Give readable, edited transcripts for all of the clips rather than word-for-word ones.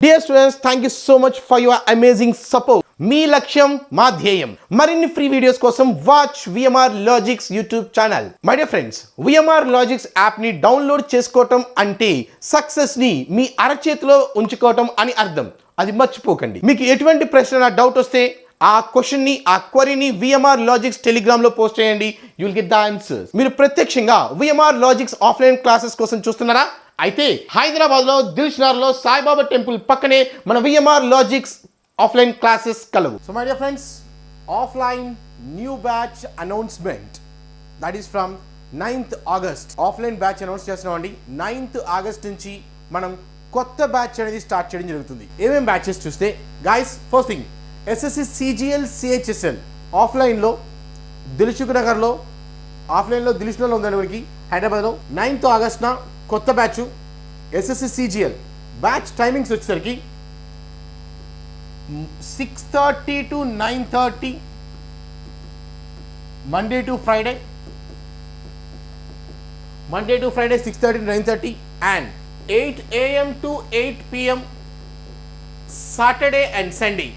Dear students, thank you so much for your amazing support. మీ లక్ష్యం మా ధ్యేయం. మరిన్ని ఫ్రీ వీడియోస్ కోసం watch VMR logics YouTube channel. My dear friends, VMR logics యాప్ని download చేసుకోవటం అంటే సక్సెస్ని మీ అరచేతిలో ఉంచుకోవటం అని అర్థం. అది మర్చిపోకండి. మీకు ఎటువంటి ప్రశ్న డౌట్ వస్తే ఆ క్వశ్చన్ని ఆ క్వరీని విఎంఆర్ లాజిక్స్ టెలిగ్రామ్లో పోస్ట్ చేయండి. You will get the answers. మీరు ప్రత్యక్షంగా విఎంఆర్ లాజిక్స్ ఆఫ్లైన్ క్లాసెస్ కోసం చూస్తున్నారా? అయితే హైదరాబాద్లో దిల్షుక్నగర్లో సాయిబాబా టెంపుల్ పక్కనే మన విఎంఆర్ లాజిక్స్ ఆఫ్లైన్ క్లాసెస్ కలవు. So my dear friends, offline new batch announcement, that is from 9th August. Offline batch announce చేస్తున్నామండి. 9th ఆగస్ట్ నుంచి మనం కొత్త బ్యాచ్ అనేది స్టార్ట్ చేయడం జరుగుతుంది. ఏమేమి బ్యాచెస్ చూస్తే guys, first thing SSC CGL CHSL ఆఫ్లైన్లో దిల్షుక్నగర్లో, ఆఫ్లైన్లో దిల్షుక్నగర్లో ఉందండి మనకి హైదరాబాద్లో. 9th ఆగస్ట్న కొత్త batch SSC CGL batch timings వచ్చేసరికి 6:30 to 9:30 Monday to Friday 6:30 to 9:30 and 8 AM to 8 PM Saturday and Sunday.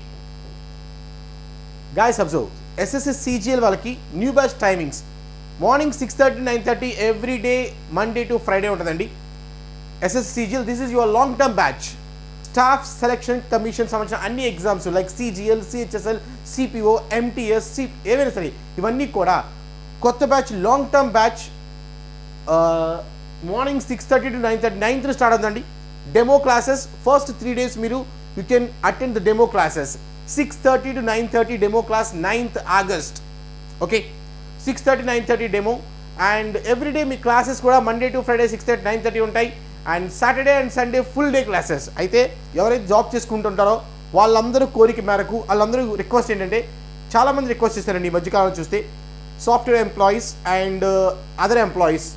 guys observe, SSC CGL వాళ్ళకి new batch timings morning 6:30 to 9:30 every day Monday to Friday ఉంటుందండి. SSC CGL this is your long term batch. Staff selection commission సంబంధించిన అన్ని exams like CGL, CHSL, CPO, MTS, ఏవైనా సరే ఇవన్నీ కూడా కొత్త batch, long term batch. Morning 6:30 to 9:30 9th start అవుతుందండి. Demo classes first 3 days మీరు you can attend the demo classes. 6:30 to 9:30 demo class 9th August. Okay, 6:30 9:30 demo. And everyday me classes కూడా Monday to Friday 6:30 9:30 ఉంటాయి. And Saturday and Sunday full day classes. అయితే ఎవరైతే job చేసుకుంటుంటారో వాళ్ళందరూ కోరిక మేరకు వాళ్ళందరూ request ఏంటంటే, చాలామంది రిక్వెస్ట్ చేస్తారండి ఈ మధ్యకాలంలో చూస్తే, software employees and other employees,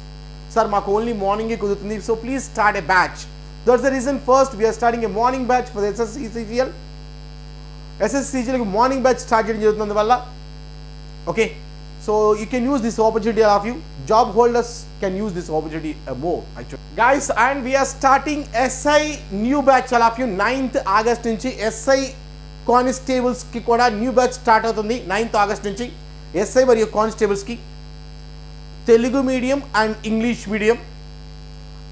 sir మాకు ఓన్లీ మార్నింగే కుదురుతుంది, so please start a batch. That's the reason first we're starting a morning batch for SSC CGL. SSC సిజిఎల్కి మార్నింగ్ బ్యాచ్ స్టార్ట్ చేయడం జరుగుతుంది వల్ల. Okay, so you can use this opportunity, all of you job holders can use this opportunity more actually guys. And we are starting SI new batch, all of you 9th August నుంచి SI constables కి కూడా new batch start అవుతుంది. 9th August నుంచి SI మరియు constables కి Telugu medium and English medium.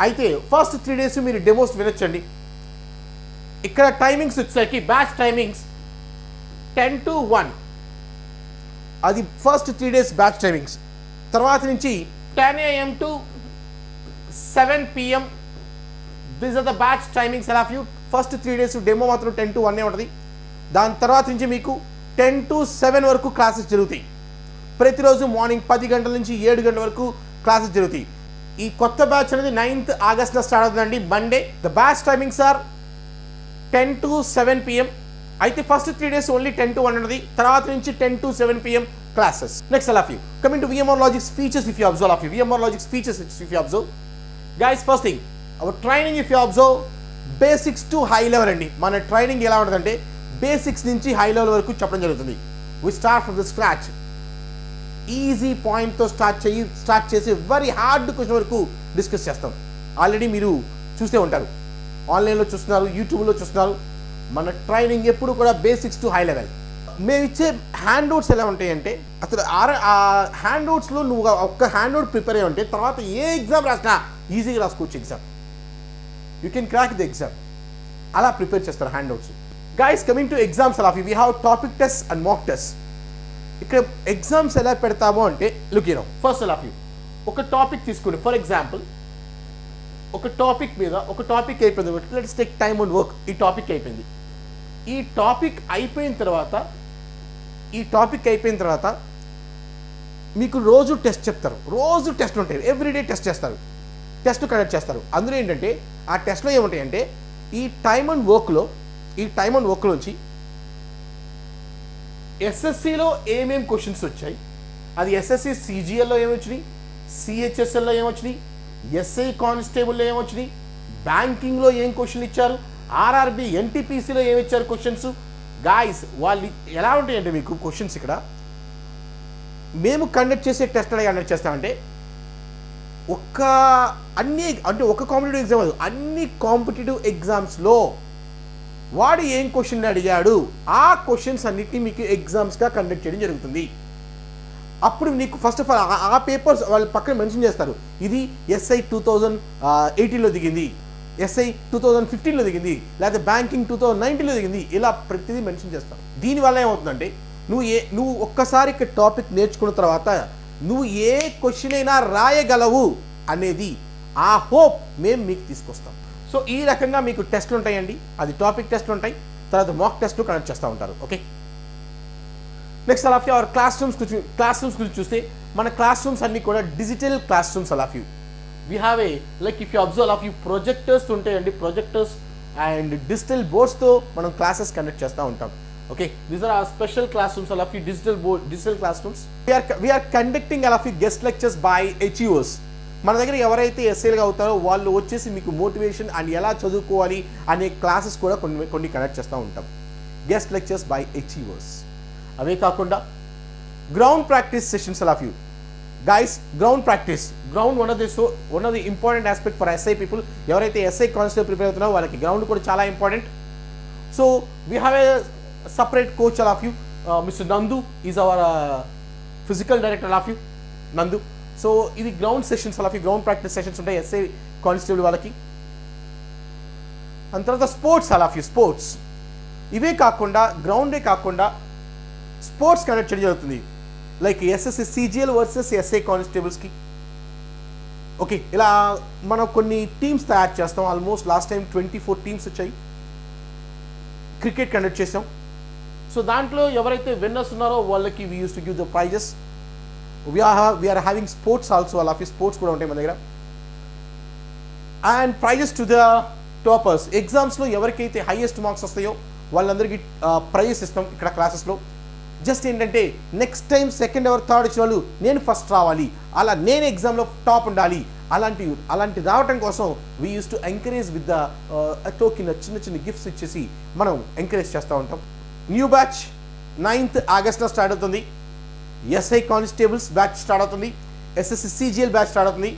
అయితే first 3 days మీరు demos వినొచ్చండి. ఇక్కడ టైమింగ్స్ వచ్చేసరికి బ్యాచ్ టైమింగ్స్ 10 to 1, అది ఫస్ట్ 3 days బ్యాచ్ టైమింగ్స్. తర్వాత నుంచి 10 AM to 7 PM this are the batch timings of you. First 3 days demo మాత్రం 10 to 1 ఉంటుంది. దాని తర్వాత నుంచి మీకు 10 to 7 వరకు క్లాసెస్ జరుగుతాయి. ప్రతిరోజు మార్నింగ్ 10 గంటల నుంచి 7 గంటల వరకు క్లాసెస్ జరుగుతాయి. ఈ కొత్త బ్యాచ్ అనేది 9th ఆగస్ట్లో స్టార్ట్ అవుతుందండి, Monday. The batch timings are 10 to 7 PM. అయితే ఫస్ట్ 3 days ఓన్లీ 10 to 1 ఉన్నది. తర్వాత నుంచి 10 to 7 PM classes. Next all of you coming to VMR Logics features. If you observe, all of you VMR Logics features, if you observe guys, first thing our training, if you observe, basics to high level అండి. మన training ఎలా ఉంటుందంటే basics నుంచి high level వరకు చెప్పడం జరుగుతుంది. we start from the scratch, easy పాయింట్తో start చేసి వెరీ హార్డ్ క్వశ్చన్ వరకు డిస్కస్ చేస్తాం. ఆల్రెడీ మీరు చూసే ఉంటారు, ఆన్లైన్లో చూస్తున్నారు, యూట్యూబ్లో చూస్తున్నారు. మన ట్రైనింగ్ ఎప్పుడు కూడా బేసిక్స్ టు హై లెవెల్. మేము ఇచ్చే హ్యాండ్అవుట్స్ ఎలా ఉంటాయంటే, అసలు ఆ హ్యాండ్అవుట్స్లో నువ్వు ఒక్క హ్యాండ్అవుట్ ప్రిపేర్ అయ్యి ఉంటే తర్వాత ఏ ఎగ్జామ్ రాసినా ఈజీగా రాసుకోవచ్చు. Exam you can crack the exam. అలా ప్రిపేర్ చేస్తారు handouts. Guys, coming to exams all of you, we have topic test and mock test. ఇక్కడ ఎగ్జామ్స్ ఎలా పెడతామో అంటే look you know, first all of you ఒక టాపిక్ తీసుకోండి. For example ఒక topic మీద ఒక టాపిక్ అయిపోయింది, let's take time and work. ఈ టాపిక్ అయిపోయింది. ఈ టాపిక్ అయిపోయిన తర్వాత మీకు రోజు టెస్ట్ చెప్తారు. రోజు టెస్ట్ ఉంటాయి, ఎవ్రీడే టెస్ట్ చేస్తారు, టెస్ట్ కండక్ట్ చేస్తారు. అందులో ఏంటంటే ఆ టెస్ట్లో ఏముంటాయంటే ఈ టైమ్ అండ్ వర్క్లోంచి ఎస్ఎస్సిలో ఏమేం క్వశ్చన్స్ వచ్చాయి, అది ఎస్ఎస్సి సిజిఎల్లో ఏమొచ్చినాయి, సిహెచ్ఎస్ఎల్లో ఏమొచ్చినాయి, ఎస్ఐ కానిస్టేబుల్లో ఏమొచ్చినాయి, బ్యాంకింగ్లో ఏం క్వశ్చన్లు ఇచ్చారు, ఆర్ఆర్బి ఎన్టీపీసీలో ఏమి ఇచ్చారు క్వశ్చన్స్. గాయస్, వాళ్ళు ఎలా ఉంటాయంటే మీకు క్వశ్చన్స్ ఇక్కడ మేము కండక్ట్ చేసే టెస్ట్ ఎలా కండక్ట్ చేస్తామంటే ఒక కాంపిటేటివ్ ఎగ్జామ్, అన్ని కాంపిటేటివ్ ఎగ్జామ్స్లో వాడు ఏం క్వశ్చన్ అడిగాడు ఆ క్వశ్చన్స్ అన్నిటిని మీకు ఎగ్జామ్స్గా కండక్ట్ చేయడం జరుగుతుంది. అప్పుడు నీకు ఫస్ట్ ఆఫ్ ఆల్ ఆ పేపర్స్ వాళ్ళు పక్కన మెన్షన్ చేస్తారు, ఇది ఎస్ఐ 2018లో దిగింది, ఎస్ఐ 2015లో దిగింది, లేకపోతే బ్యాంకింగ్ 2019లో దిగింది, ఇలా ప్రతిదీ మెన్షన్ చేస్తారు. దీనివల్ల ఏమవుతుందంటే నువ్వు ఒక్కసారి ఇక్కడ టాపిక్ నేర్చుకున్న తర్వాత నువ్వు ఏ క్వశ్చన్ అయినా రాయగలవు అనేది ఆ హోప్ మేము మీకు తీసుకొస్తాం. సో ఈ రకంగా మీకు టెస్ట్లు ఉంటాయండి, అది టాపిక్ టెస్ట్లు ఉంటాయి, తర్వాత మాక్ టెస్ట్లు కనెక్ట్ చేస్తూ ఉంటారు. Okay, next all of you our classrooms గురించి చూస్తే మన క్లాస్ రూమ్స్ అన్నీ కూడా digital classrooms. All of you we have a like if you observe of you projectors ఉంటాయండి, ప్రొజెక్టర్స్ అండ్ డిజిటల్ బోర్డ్స్తో మనం క్లాసెస్ కండక్ట్ చేస్తూ ఉంటాం. Okay, these are our special classrooms. All of you digital classrooms. We are conducting all of you guest lectures by achievers. మన దగ్గర ఎవరైతే ఎస్ఏలుగా అవుతారో వాళ్ళు వచ్చేసి మీకు మోటివేషన్ అండ్ ఎలా చదువుకోవాలి అనే క్లాసెస్ కూడా కొన్ని కండక్ట్ చేస్తూ ఉంటాం. Guest lectures by achievers. అవే కాకుండా ground practice sessions. All of you guys, ground practice, ground one of the important aspect for SI people. ఎవరైతే ఎస్ఐ కానిస్టేబుల్ ప్రిపేర్ అవుతున్నారో వాళ్ళకి గ్రౌండ్ కూడా చాలా important. So we have a separate coach. All of you mister Nandu is our physical director. All of you Nandu. So ఇది ground sessions. All of you ground practice sessions ఉంటాయి SI constable వాళ్ళకి. అంత తర్వాత sports. All of you sports. ఇవే కాకుండా గ్రౌండే కాకుండా sports conduct చేయడం జరుగుతుంది, like SSC CGL versus SI కానిస్టేబుల్స్కి. ఓకే, ఇలా మనం కొన్ని టీమ్స్ తయారు చేస్తాం. ఆల్మోస్ట్ లాస్ట్ టైం 24 టీమ్స్ వచ్చాయి. క్రికెట్ కండక్ట్ చేసాం. సో దాంట్లో ఎవరైతే విన్నర్స్ ఉన్నారో వాళ్ళకి we use to give the prizes. We are having sports also. All of you sports కూడా ఉంటాయి మన దగ్గర. And prizes to the toppers. ఎగ్జామ్స్లో ఎవరికైతే హైయెస్ట్ మార్క్స్ వస్తాయో వాళ్ళందరికీ ప్రైజెస్ ఇస్తాం ఇక్కడ క్లాసెస్లో. జస్ట్ ఏంటంటే next time second ever third వచ్చిన వాళ్ళు నేను ఫస్ట్ రావాలి, అలా నేను ఎగ్జామ్లో టాప్ ఉండాలి, అలాంటి రావటం కోసం we use to encourage with the token, చిన్న గిఫ్ట్స్ ఇచ్చేసి మనం ఎంకరేజ్ చేస్తూ ఉంటాం. న్యూ బ్యాచ్ 9th ఆగస్ట్లో స్టార్ట్ అవుతుంది. ఎస్ఐ కానిస్టేబుల్స్ బ్యాచ్ స్టార్ట్ అవుతుంది. ఎస్ఎస్సి సిజిఎల్ బ్యాచ్ స్టార్ట్ అవుతుంది.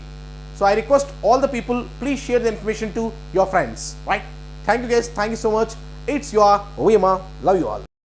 So I request all the people, please share the information to your friends. Right, thank you guys, thank you so much. It's your Oyama. Love you all.